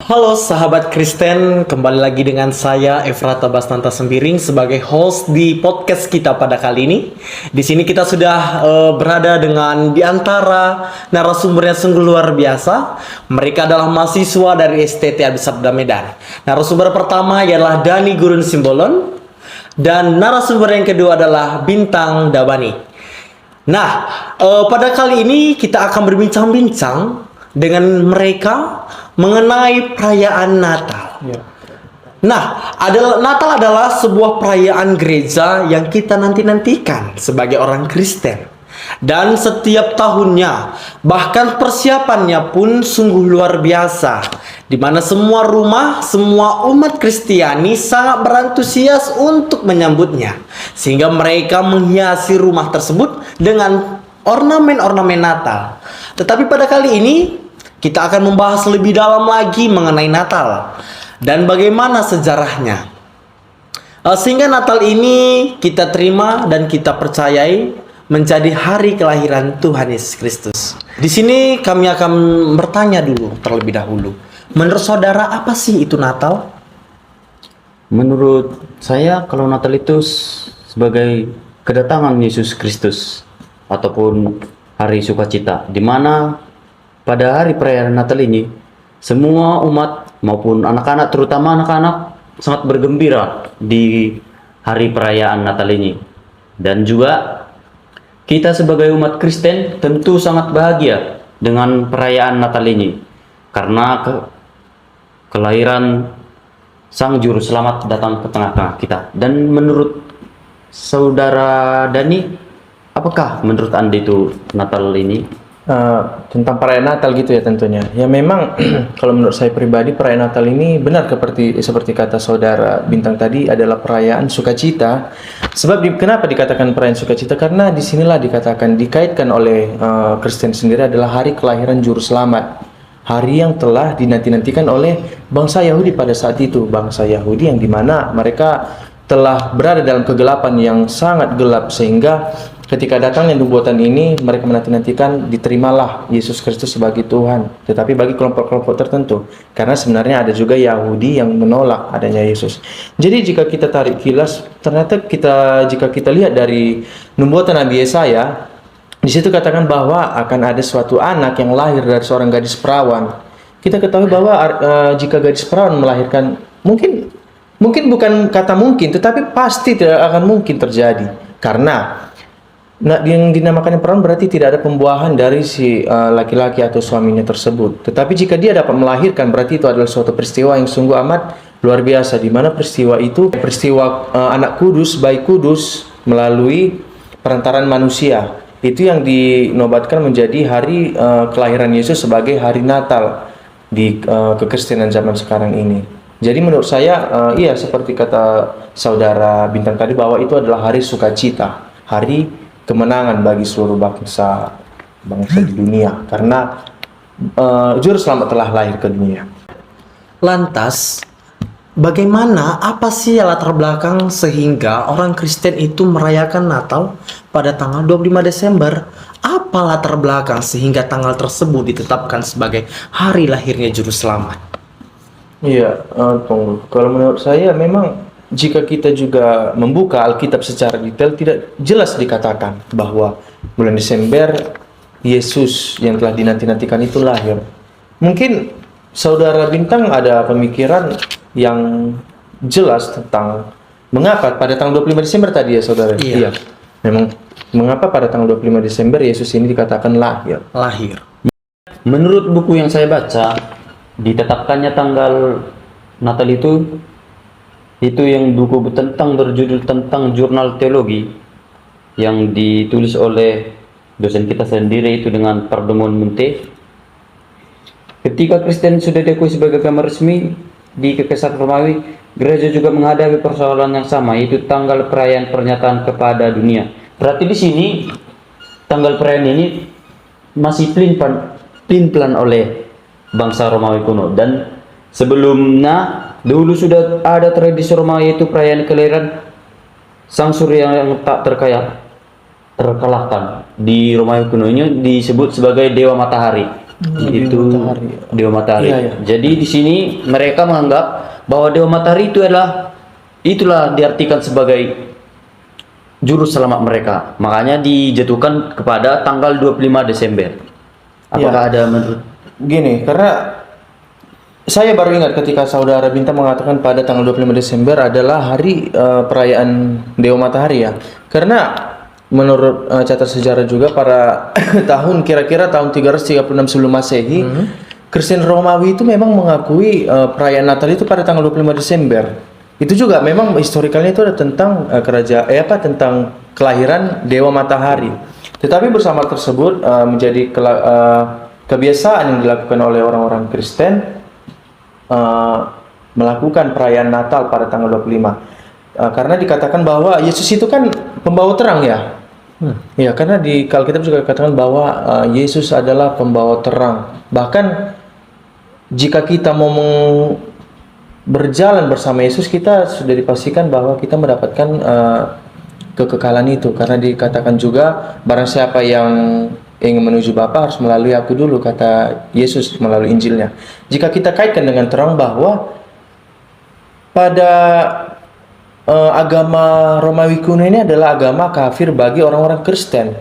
Halo sahabat Kristen, kembali lagi dengan saya Efrata Basnanta Sembiring sebagai host di podcast kita pada kali ini. Di sini kita sudah berada dengan di antara narasumber yang sungguh luar biasa. Mereka adalah mahasiswa dari STT Abdi Sabda Medan. Narasumber pertama ialah Dani Gurun Simbolon dan narasumber yang kedua adalah Bintang Dabani. Nah, pada kali ini kita akan berbincang-bincang dengan mereka mengenai perayaan Natal. Ya. Nah, Natal adalah sebuah perayaan gereja yang kita nantikan sebagai orang Kristen. Dan setiap tahunnya, bahkan persiapannya pun sungguh luar biasa, di mana semua rumah, semua umat Kristiani sangat berantusias untuk menyambutnya, sehingga mereka menghiasi rumah tersebut dengan ornamen-ornamen Natal. Tetapi pada kali ini kita akan membahas lebih dalam lagi mengenai Natal dan bagaimana sejarahnya. Sehingga Natal ini kita terima dan kita percayai menjadi hari kelahiran Tuhan Yesus Kristus. Di sini kami akan bertanya dulu terlebih dahulu. Menurut saudara, apa sih itu Natal? Menurut saya kalau Natal itu sebagai kedatangan Yesus Kristus ataupun hari sukacita, di mana pada hari perayaan Natal ini semua umat maupun anak-anak, terutama anak-anak, sangat bergembira di hari perayaan Natal ini. Dan juga kita sebagai umat Kristen tentu sangat bahagia dengan perayaan Natal ini, karena kelahiran Sang Juru Selamat datang ke tengah-tengah kita. Dan menurut saudara Dani, apakah menurut Anda itu Natal ini? Tentang perayaan Natal gitu ya tentunya. Ya memang kalau menurut saya pribadi perayaan Natal ini benar seperti kata saudara Bintang tadi, adalah perayaan sukacita. Sebab kenapa dikatakan perayaan sukacita? Karena disinilah dikaitkan oleh Kristen sendiri adalah hari kelahiran Juru Selamat. Hari yang telah dinanti-nantikan oleh bangsa Yahudi pada saat itu. Bangsa Yahudi yang dimana mereka telah berada dalam kegelapan yang sangat gelap, sehingga ketika datangnya nubuatan ini mereka menanti-nantikan diterimalah Yesus Kristus sebagai Tuhan. Tetapi bagi kelompok-kelompok tertentu, karena sebenarnya ada juga Yahudi yang menolak adanya Yesus. Jadi jika kita tarik kilas, ternyata jika kita lihat dari nubuatan Nabi Yesaya, di situ katakan bahwa akan ada suatu anak yang lahir dari seorang gadis perawan. Kita ketahui bahwa jika gadis perawan melahirkan, mungkin bukan kata mungkin, tetapi pasti tidak akan mungkin terjadi, karena yang dinamakan perawan berarti tidak ada pembuahan dari si laki-laki atau suaminya tersebut. Tetapi jika dia dapat melahirkan, berarti itu adalah suatu peristiwa yang sungguh amat luar biasa, di mana peristiwa itu peristiwa anak kudus, bayi kudus melalui perantaran manusia. Itu yang dinobatkan menjadi hari kelahiran Yesus sebagai hari Natal di kekristenan zaman sekarang ini. Jadi menurut saya iya seperti kata saudara Bintang tadi, bahwa itu adalah hari sukacita, hari kemenangan bagi seluruh bangsa di dunia, karena Juru Selamat telah lahir ke dunia. Lantas, bagaimana, apa sih latar belakang sehingga orang Kristen itu merayakan Natal pada tanggal 25 Desember? Apa latar belakang sehingga tanggal tersebut ditetapkan sebagai hari lahirnya Juru Selamat? Iya, tunggu. Kalau menurut saya memang jika kita juga membuka Alkitab secara detail, tidak jelas dikatakan bahwa bulan Desember Yesus yang telah dinanti-nantikan itu lahir. Mungkin saudara Bintang ada pemikiran yang jelas tentang mengapa pada tanggal 25 Desember tadi ya saudara? Iya. Memang mengapa pada tanggal 25 Desember Yesus ini dikatakan lahir? Menurut buku yang saya baca, ditetapkannya tanggal Natal itu yang buku berjudul tentang jurnal teologi yang ditulis oleh dosen kita sendiri, itu dengan Pardamon Munte. Ketika Kristen sudah diakui sebagai agama resmi di Kekaisaran Romawi, gereja juga menghadapi persoalan yang sama, yaitu tanggal perayaan pernyataan kepada dunia. Berarti di sini tanggal perayaan ini masih pelin-pelan oleh bangsa Romawi kuno, dan sebelumnya dulu sudah ada tradisi Romawi, yaitu perayaan kelahiran Sang Surya yang tak terkalahkan. Di Romawi kuno ini disebut sebagai Dewa Matahari. itu matahari. dewa matahari. Iya, iya. Jadi di sini mereka menganggap bahwa dewa matahari itu itulah diartikan sebagai juru selamat mereka. Makanya dijatuhkan kepada tanggal 25 Desember. Apakah ada menurut Gini, karena saya baru ingat ketika saudara Bintang mengatakan pada tanggal 25 Desember adalah hari perayaan Dewa Matahari ya. Karena menurut catat sejarah juga pada kira-kira tahun 336 sebelum Masehi, Kristen Romawi itu memang mengakui perayaan Natal itu pada tanggal 25 Desember. Itu juga memang historikalnya itu ada tentang tentang kelahiran Dewa Matahari. Tetapi bersama tersebut menjadi kebiasaan yang dilakukan oleh orang-orang Kristen melakukan perayaan Natal pada tanggal 25. Karena dikatakan bahwa Yesus itu kan pembawa terang ya. Ya, karena di Alkitab juga dikatakan bahwa Yesus adalah pembawa terang. Bahkan jika kita mau berjalan bersama Yesus, kita sudah dipastikan bahwa kita mendapatkan kekekalan itu. Karena dikatakan juga barang siapa yang ingin menuju Bapa harus melalui aku dulu, kata Yesus melalui Injilnya. Jika kita kaitkan dengan terang bahwa pada agama Romawi kuno ini adalah agama kafir bagi orang-orang Kristen.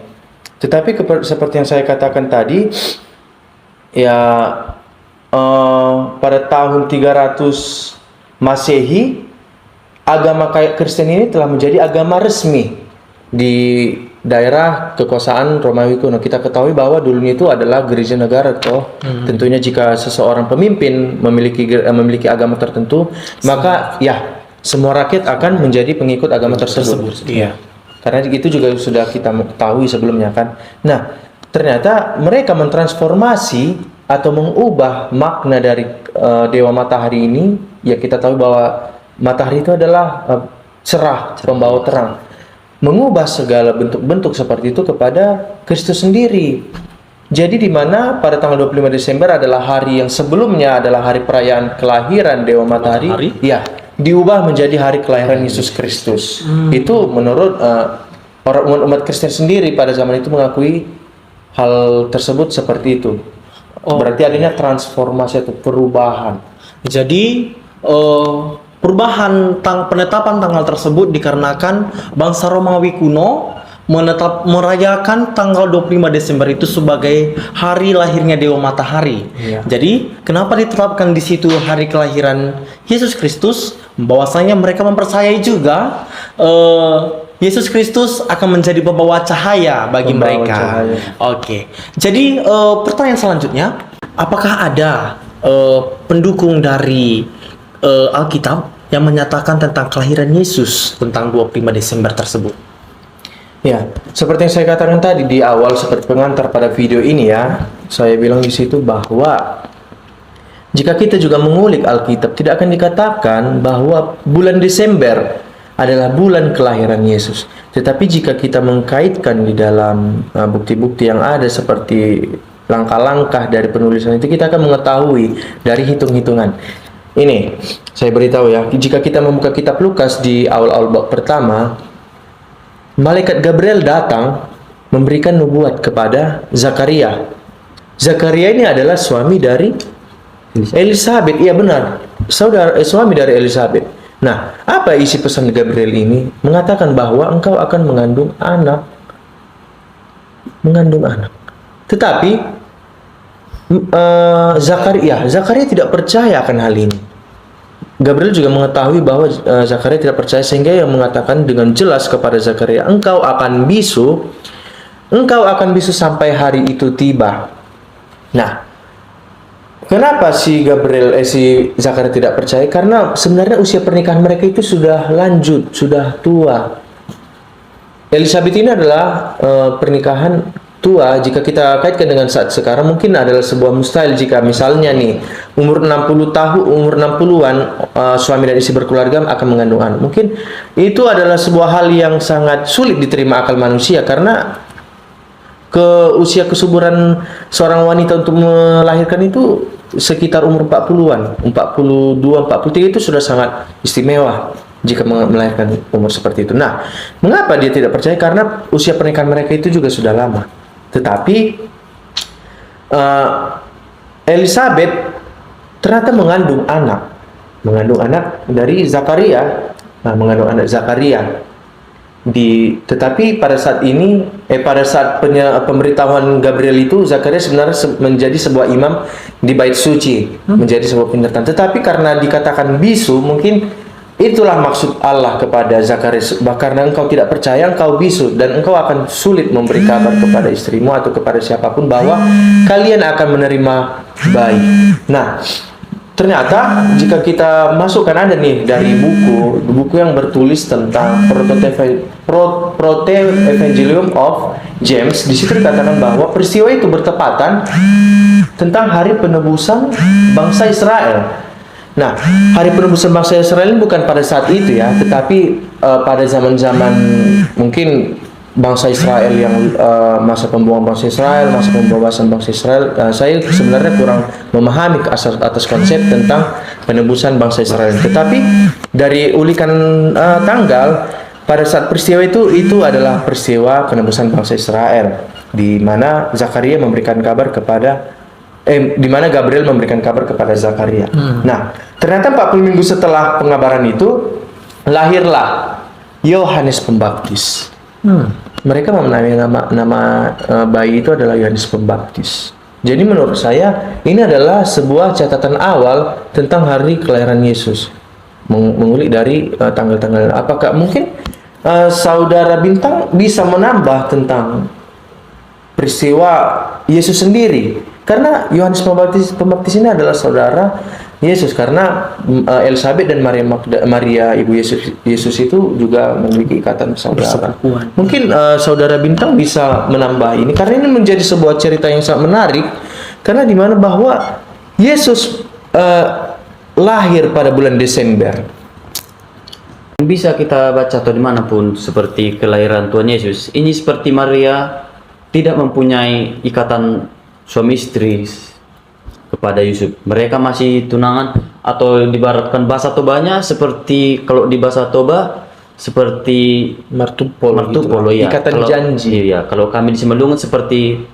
Tetapi seperti yang saya katakan tadi, ya pada tahun 300 Masehi, agama Kristen ini telah menjadi agama resmi di daerah kekuasaan Romawi kuno. Kita ketahui bahwa dulunya itu adalah gereja negara toh. Tentunya jika seseorang pemimpin memiliki agama tertentu, maka ya semua rakyat akan menjadi pengikut agama tersebut. Iya. Karena itu juga sudah kita ketahui sebelumnya kan. Nah, ternyata mereka mentransformasi atau mengubah makna dari Dewa Matahari ini. Ya, kita tahu bahwa matahari itu adalah cerah, pembawa terang. Mengubah segala bentuk-bentuk seperti itu kepada Kristus sendiri. Jadi di mana pada tanggal 25 Desember adalah hari yang sebelumnya adalah hari perayaan kelahiran Dewa Matahari. Ya, diubah menjadi hari kelahiran Yesus Kristus. Itu menurut orang umat Kristen sendiri pada zaman itu mengakui hal tersebut seperti itu. Berarti adanya transformasi atau perubahan. Jadi perubahan penetapan tanggal tersebut dikarenakan bangsa Romawi kuno merayakan tanggal 25 Desember itu sebagai hari lahirnya Dewa Matahari. Iya. Jadi, kenapa diterapkan di situ hari kelahiran Yesus Kristus? Bahwasanya mereka mempercayai juga Yesus Kristus akan menjadi pembawa cahaya bagi Pembawa mereka. cahaya. Oke. Jadi, pertanyaan selanjutnya, apakah ada pendukung dari Alkitab yang menyatakan tentang kelahiran Yesus tentang 25 Desember tersebut? Ya, seperti yang saya katakan tadi di awal seperti pengantar pada video ini ya, saya bilang di situ bahwa jika kita juga mengulik Alkitab, tidak akan dikatakan bahwa bulan Desember adalah bulan kelahiran Yesus. Tetapi jika kita mengkaitkan di dalam bukti-bukti yang ada seperti langkah-langkah dari penulisan itu, kita akan mengetahui dari hitung-hitungan. Ini saya beritahu ya, jika kita membuka kitab Lukas di awal-awal bab pertama, malaikat Gabriel datang memberikan nubuat kepada Zakaria. Zakaria ini adalah suami dari Elisabeth. Iya benar, suami dari Elisabeth. Nah, apa isi pesan Gabriel ini? Mengatakan bahwa engkau akan mengandung anak. Tetapi Zakaria tidak percaya akan hal ini. Gabriel juga mengetahui bahwa Zakaria tidak percaya, sehingga yang mengatakan dengan jelas kepada Zakaria, engkau akan bisu sampai hari itu tiba. Nah, kenapa si Zakaria tidak percaya? Karena sebenarnya usia pernikahan mereka itu sudah lanjut, sudah tua. Elisabeth ini adalah pernikahan tua. Jika kita kaitkan dengan saat sekarang, mungkin adalah sebuah mustahil jika misalnya nih umur 60-an suami dan istri berkeluarga akan mengandung anak. Mungkin itu adalah sebuah hal yang sangat sulit diterima akal manusia, karena usia kesuburan seorang wanita untuk melahirkan itu sekitar umur 40-an, 42, 43 itu sudah sangat istimewa jika melahirkan umur seperti itu. Nah, mengapa dia tidak percaya? Karena usia pernikahan mereka itu juga sudah lama. Tetapi Elizabeth ternyata mengandung anak dari Zakaria, mengandung anak Zakaria. Tetapi pada saat ini, pada saat pemberitahuan Gabriel itu, Zakaria sebenarnya menjadi sebuah imam di bait suci, menjadi sebuah penyertaan. Tetapi karena dikatakan bisu, mungkin itulah maksud Allah kepada Zakaria, karena engkau tidak percaya, engkau bisu, dan engkau akan sulit memberi kabar kepada istrimu atau kepada siapapun bahwa kalian akan menerima bayi. Nah, ternyata jika kita masukkan ada nih dari buku yang bertulis tentang Proto-Evangelium of James, di situ dikatakan bahwa peristiwa itu bertepatan tentang hari penebusan bangsa Israel. Nah, hari penebusan bangsa Israel ini bukan pada saat itu ya, tetapi pada zaman-zaman mungkin bangsa Israel yang masa pembuangan bangsa Israel, masa pembebasan bangsa Israel. Saya sebenarnya kurang memahami atas konsep tentang penebusan bangsa Israel. Tetapi dari ulikan tanggal pada saat peristiwa itu adalah peristiwa penebusan bangsa Israel, di mana Zakaria memberikan kabar kepada di mana Gabriel memberikan kabar kepada Zakaria. Nah, ternyata 40 minggu setelah pengabaran itu lahirlah Yohanes Pembaptis. Mereka menamai nama bayi itu adalah Yohanes Pembaptis. Jadi menurut saya ini adalah sebuah catatan awal tentang hari kelahiran Yesus. Mengulik dari tanggal-tanggal. Apakah mungkin saudara Bintang bisa menambah tentang peristiwa Yesus sendiri? Karena Yohanes Pembaptis ini adalah saudara Yesus, karena Elizabeth dan Maria ibu Yesus itu juga memiliki ikatan saudara. Mungkin saudara Bintang bisa menambah ini, karena ini menjadi sebuah cerita yang sangat menarik, karena di mana bahwa Yesus lahir pada bulan Desember. Bisa kita baca atau dimanapun seperti kelahiran Tuhan Yesus ini, seperti Maria tidak mempunyai ikatan suami istri kepada Yusuf. Mereka masih tunangan, atau dibaratkan bahasa Tobanya seperti, kalau di bahasa Toba seperti martupolo ya. Ikatan janji. Iya, kalau kami di Simalungun seperti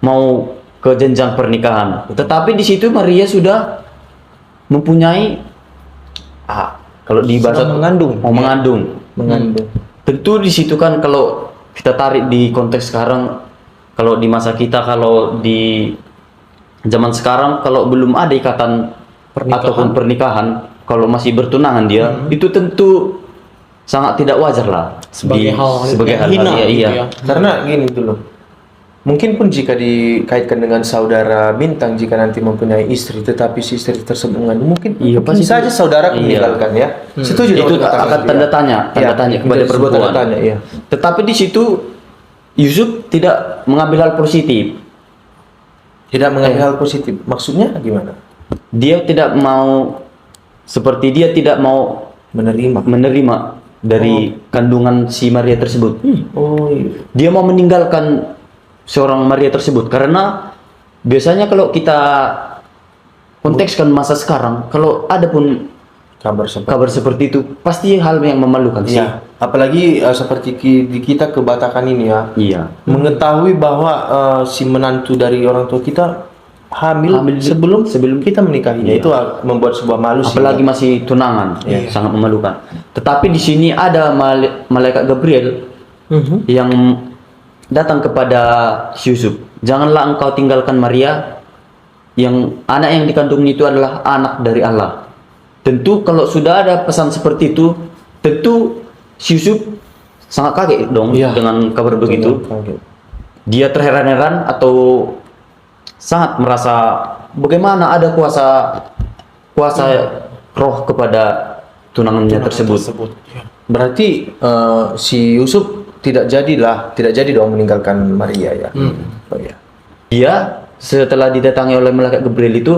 mau ke jenjang pernikahan. Tetapi di situ Maria sudah mempunyai kalau di bahasa mengandung. Tentu di situ kan, kalau kita tarik di konteks sekarang, kalau di masa kita, kalau di zaman sekarang, kalau belum ada ikatan ataupun pernikahan, kalau masih bertunangan dia, itu tentu sangat tidak wajar lah, sebagai hal hina, iya. Ya. Karena gini dulu, mungkin pun jika dikaitkan dengan saudara Bintang, jika nanti mempunyai istri tetapi si istri tersebut mengandung, mungkin pasti saja saudara meninggalkan ya. Setuju itu dengan akan tanda tanya kepada perempuan. Tanda tanya, ya. Tetapi di situ Yusuf tidak mengambil hal positif. Tidak mengambil hal positif. Maksudnya gimana? Dia tidak mau, seperti dia tidak mau menerima dari kandungan si Maria tersebut. Dia mau meninggalkan seorang Maria tersebut, karena biasanya kalau kita kontekskan masa sekarang, kalau ada pun kabar seperti itu, pasti hal yang memalukan sih. Ya, apalagi seperti di kita kebatakan ini ya. Iya. Mengetahui bahwa si menantu dari orang tua kita hamil sebelum kita menikahinya, itu membuat sebuah malu sih. Apalagi masih tunangan, sangat memalukan. Tetapi di sini ada malaikat Gabriel yang datang kepada Yusuf. Janganlah engkau tinggalkan Maria, yang anak yang dikandungnya itu adalah anak dari Allah. Tentu kalau sudah ada pesan seperti itu, tentu Yusuf sangat kaget dong dengan kabar begitu. Dia terheran-heran atau sangat merasa bagaimana ada kuasa roh kepada tunangannya tersebut. Berarti si Yusuf tidak jadi dong meninggalkan Maria ya. Dia setelah didatangi oleh malaikat Gabriel itu,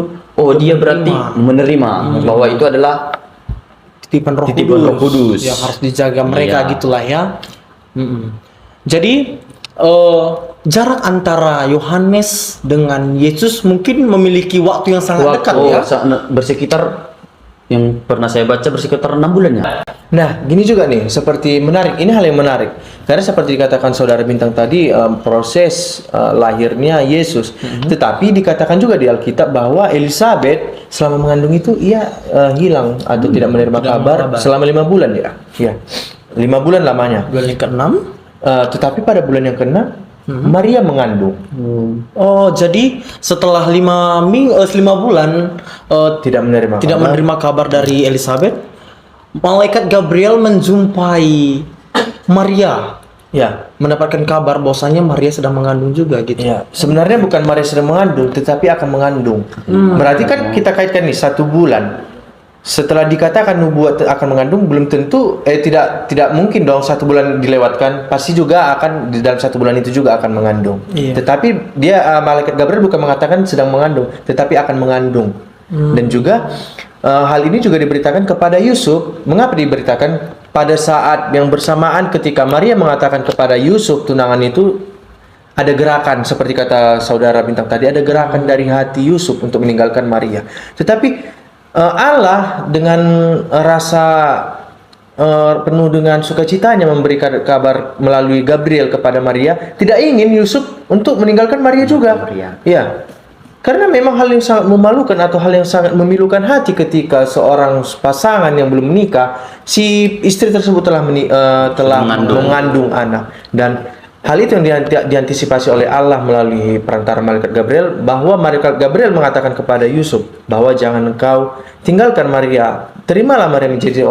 dia berarti menerima bahwa itu adalah titipan Roh Kudus yang harus dijaga mereka, gitulah ya. Jadi jarak antara Yohanes dengan Yesus mungkin memiliki waktu yang sangat dekat ya. Bersekitar yang pernah saya baca bersekitar 6 bulan ya. Nah, gini juga nih, seperti menarik. Ini hal yang menarik. Karena seperti dikatakan saudara Bintang tadi, proses lahirnya Yesus. Tetapi dikatakan juga di Alkitab bahwa Elizabeth selama mengandung itu ia hilang atau tidak menerima kabar selama 5 bulan ya. Ya, 5 bulan lamanya. Bulan yang ke-6. Tetapi pada bulan yang ke-6 Maria mengandung. Oh, jadi setelah 5 bulan Tidak menerima tidak kabar. menerima kabar dari Elizabeth, malaikat Gabriel menjumpai Maria, Ya, mendapatkan kabar bahwasanya Maria sedang mengandung juga gitu. ya. Sebenarnya bukan Maria sedang mengandung, tetapi akan mengandung. Berarti kan kita kaitkan nih 1 bulan. Setelah dikatakan nubuat akan mengandung, belum tentu tidak mungkin dong 1 bulan dilewatkan. Pasti juga akan di dalam 1 bulan itu juga akan mengandung. Iya. Tetapi dia malaikat Gabriel bukan mengatakan sedang mengandung, tetapi akan mengandung. Dan juga hal ini juga diberitakan kepada Yusuf. Mengapa diberitakan? Pada saat yang bersamaan ketika Maria mengatakan kepada Yusuf tunangan itu, ada gerakan seperti kata saudara Bintang tadi, ada gerakan dari hati Yusuf untuk meninggalkan Maria. Tetapi Allah dengan rasa penuh dengan sukacitanya memberikan kabar melalui Gabriel kepada Maria, tidak ingin Yusuf untuk meninggalkan Maria juga. Ya. Karena memang hal yang sangat memalukan atau hal yang sangat memilukan hati ketika seorang pasangan yang belum menikah, si istri tersebut telah mengandung anak. Dan hal itu yang diantisipasi oleh Allah melalui perantara malaikat Gabriel, bahwa malaikat Gabriel mengatakan kepada Yusuf bahwa jangan engkau tinggalkan Maria, terimalah Maria menjadi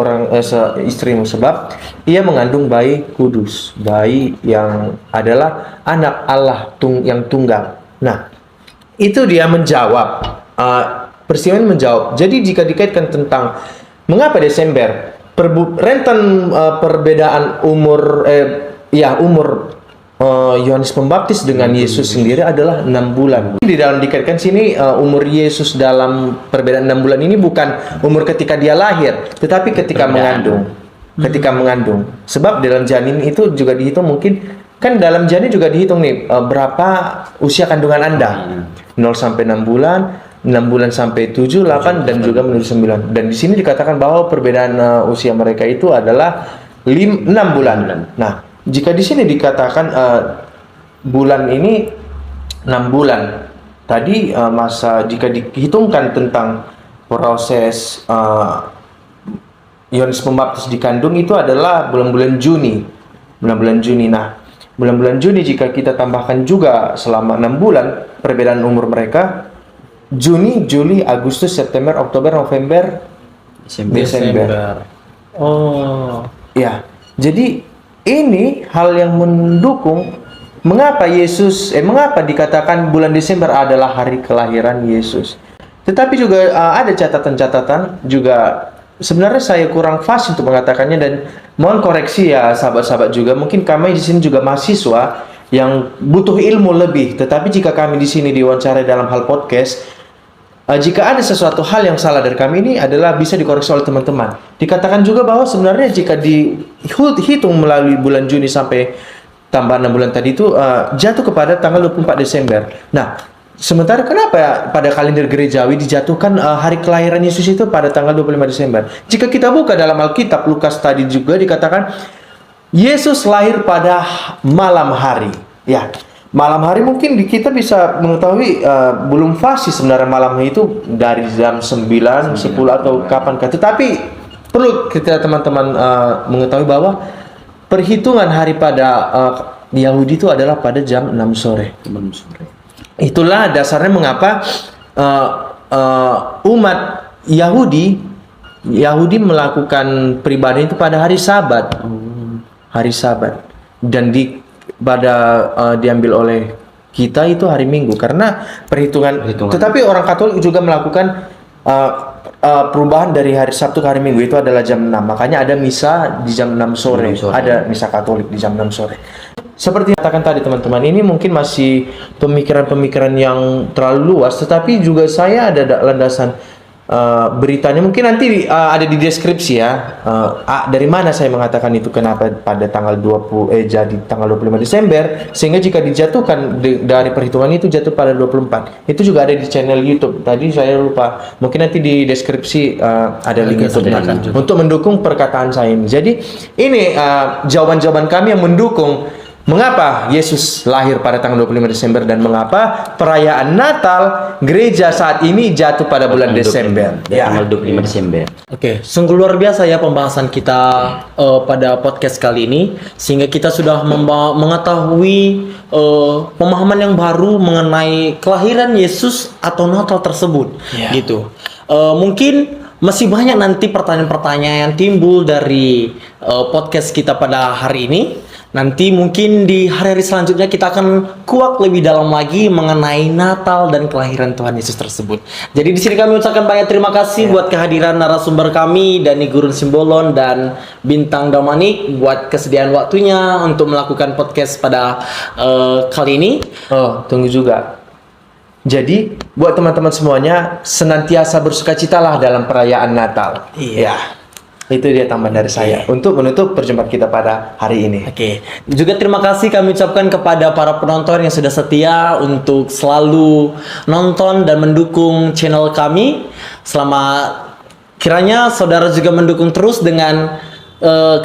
istrimu, sebab ia mengandung bayi kudus, bayi yang adalah anak Allah yang tunggal. Nah, itu dia menjawab, peristiwa ini menjawab. Jadi jika dikaitkan tentang mengapa Desember, rentan perbedaan umur Yohanes Pembaptis dengan Yesus sendiri adalah 6 bulan. Di dalam dikaitkan sini umur Yesus dalam perbedaan 6 bulan ini bukan umur ketika dia lahir, tetapi ketika mengandung. Ketika mengandung. Sebab dalam janin itu juga dihitung, mungkin kan dalam janin juga dihitung nih berapa usia kandungan Anda. 0 sampai 6 bulan, 6 bulan sampai 7, 8 dan juga menuju 9. Dan di sini dikatakan bahwa perbedaan usia mereka itu adalah 6 bulan. Nah, jika di sini dikatakan bulan ini 6 bulan, tadi masa jika dihitungkan tentang proses Yohanes Pembaptis dikandung itu adalah bulan-bulan Juni. Bulan-bulan Juni. Nah, bulan-bulan Juni jika kita tambahkan juga selama 6 bulan perbedaan umur mereka, Juni, Juli, Agustus, September, Oktober, November, Desember. Oh. Ya, jadi ini hal yang mendukung mengapa mengapa dikatakan bulan Desember adalah hari kelahiran Yesus. Tetapi juga ada catatan-catatan juga, sebenarnya saya kurang fasih untuk mengatakannya dan mohon koreksi ya sahabat-sahabat juga. Mungkin kami di sini juga mahasiswa yang butuh ilmu lebih. Tetapi jika kami di sini diwawancarai dalam hal podcast, jika ada sesuatu hal yang salah dari kami, ini adalah bisa dikoreksi oleh teman-teman. Dikatakan juga bahwa sebenarnya jika dihitung melalui bulan Juni sampai tambah 6 bulan tadi itu jatuh kepada tanggal 24 Desember. Nah, sementara kenapa pada kalender gerejawi dijatuhkan hari kelahiran Yesus itu pada tanggal 25 Desember? Jika kita buka dalam Alkitab, Lukas tadi juga dikatakan Yesus lahir pada malam hari. Ya, malam hari mungkin kita bisa mengetahui belum fasih sebenarnya malam itu dari jam 9, 10 atau kapankah. Tetapi perlu kita teman-teman mengetahui bahwa perhitungan hari pada Yahudi itu adalah pada jam 6 sore. Itulah dasarnya mengapa umat Yahudi melakukan peribadahan itu pada hari Sabat. Hari Sabat. Dan diambil oleh kita itu hari Minggu karena perhitungan. Tetapi orang Katolik juga melakukan perubahan dari hari Sabtu ke hari Minggu, itu adalah jam 6. Makanya ada misa di jam 6 sore. Ada misa Katolik di jam 6 sore. Seperti yang katakan tadi teman-teman, ini mungkin masih pemikiran-pemikiran yang terlalu luas, tetapi juga saya ada landasan beritanya mungkin nanti ada di deskripsi ya. Dari mana saya mengatakan itu, kenapa pada tanggal 20 jadi tanggal 25 Desember, sehingga jika dijatuhkan dari perhitungan itu jatuh pada 24. Itu juga ada di channel YouTube. Tadi saya lupa. Mungkin nanti di deskripsi ada link YouTube untuk mendukung perkataan saya ini. Jadi ini jawaban-jawaban kami yang mendukung mengapa Yesus lahir pada tanggal 25 Desember dan mengapa perayaan Natal gereja saat ini jatuh pada bulan Desember. Tanggal 25 Desember. Oke, sungguh luar biasa ya pembahasan kita pada podcast kali ini, sehingga kita sudah mengetahui pemahaman yang baru mengenai kelahiran Yesus atau Natal tersebut, gitu. Mungkin masih banyak nanti pertanyaan-pertanyaan yang timbul dari podcast kita pada hari ini. Nanti mungkin di hari-hari selanjutnya kita akan kuak lebih dalam lagi mengenai Natal dan kelahiran Tuhan Yesus tersebut. Jadi di sini kami ucapkan banyak terima kasih buat kehadiran narasumber kami, Dani Gurun Simbolon dan Bintang Damanik, buat kesediaan waktunya untuk melakukan podcast pada kali ini. Oh, tunggu juga. Jadi buat teman-teman semuanya, senantiasa bersukacitalah dalam perayaan Natal. Iya. Itu dia tambahan dari saya untuk menutup perjumpaan kita pada hari ini. Oke. Juga terima kasih kami ucapkan kepada para penonton yang sudah setia untuk selalu nonton dan mendukung channel kami. Selama kiranya saudara juga mendukung terus dengan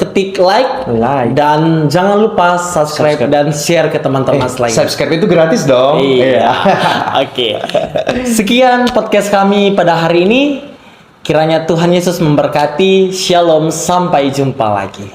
ketik like dan jangan lupa subscribe dan share ke teman-teman lain. Subscribe itu gratis dong. Iya. Oke. Sekian podcast kami pada hari ini. Kiranya Tuhan Yesus memberkati. Shalom, sampai jumpa lagi.